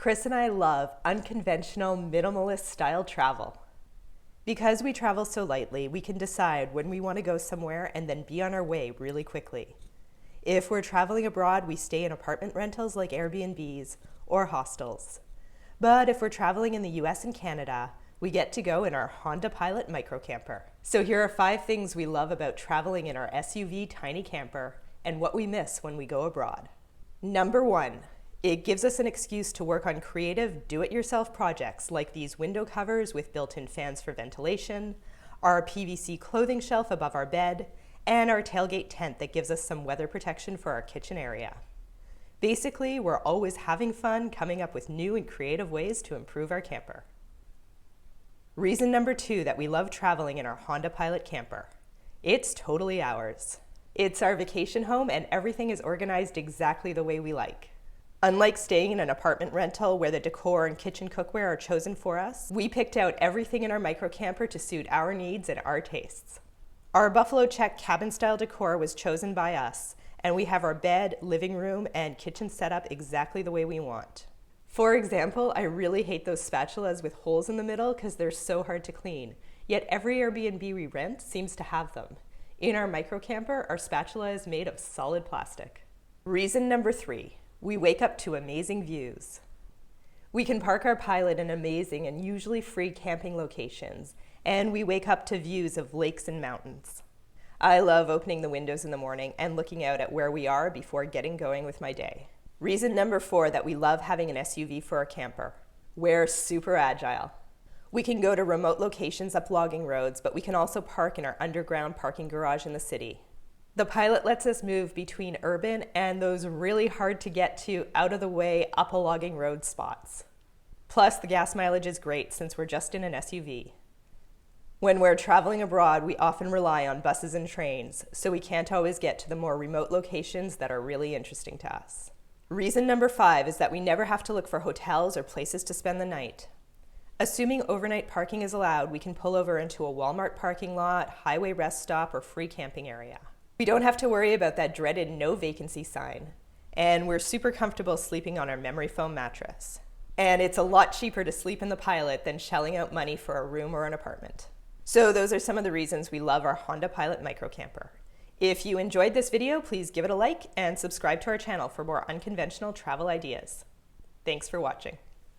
Chris and I love unconventional, minimalist style travel. Because we travel so lightly, we can decide when we want to go somewhere and then be on our way really quickly. If we're traveling abroad, we stay in apartment rentals like Airbnbs or hostels. But if we're traveling in the US and Canada, we get to go in our Honda Pilot Microcamper. So here are 5 things we love about traveling in our SUV tiny camper and what we miss when we go abroad. Number 1. It gives us an excuse to work on creative, do-it-yourself projects like these window covers with built-in fans for ventilation, our PVC clothing shelf above our bed, and our tailgate tent that gives us some weather protection for our kitchen area. Basically, we're always having fun coming up with new and creative ways to improve our camper. Reason number 2 that we love traveling in our Honda Pilot camper. It's totally ours. It's our vacation home and everything is organized exactly the way we like. Unlike staying in an apartment rental where the decor and kitchen cookware are chosen for us, we picked out everything in our microcamper to suit our needs and our tastes. Our buffalo check cabin-style decor was chosen by us, and we have our bed, living room, and kitchen set up exactly the way we want. For example, I really hate those spatulas with holes in the middle because they're so hard to clean, yet every Airbnb we rent seems to have them. In our microcamper, our spatula is made of solid plastic. Reason number 3. We wake up to amazing views. We can park our Pilot in amazing and usually free camping locations, and we wake up to views of lakes and mountains. I love opening the windows in the morning and looking out at where we are before getting going with my day. Reason number 4 that we love having an SUV for a camper. We're super agile. We can go to remote locations up logging roads, but we can also park in our underground parking garage in the city. The Pilot lets us move between urban and those really hard to get to out of the way up a logging road spots. Plus the gas mileage is great since we're just in an SUV. When we're traveling abroad, we often rely on buses and trains, so we can't always get to the more remote locations that are really interesting to us. Reason number 5 is that we never have to look for hotels or places to spend the night. Assuming overnight parking is allowed, we can pull over into a Walmart parking lot, highway rest stop, or free camping area. We don't have to worry about that dreaded no vacancy sign, and we're super comfortable sleeping on our memory foam mattress. And it's a lot cheaper to sleep in the Pilot than shelling out money for a room or an apartment. So those are some of the reasons we love our Honda Pilot Microcamper. If you enjoyed this video, please give it a like and subscribe to our channel for more unconventional travel ideas. Thanks for watching.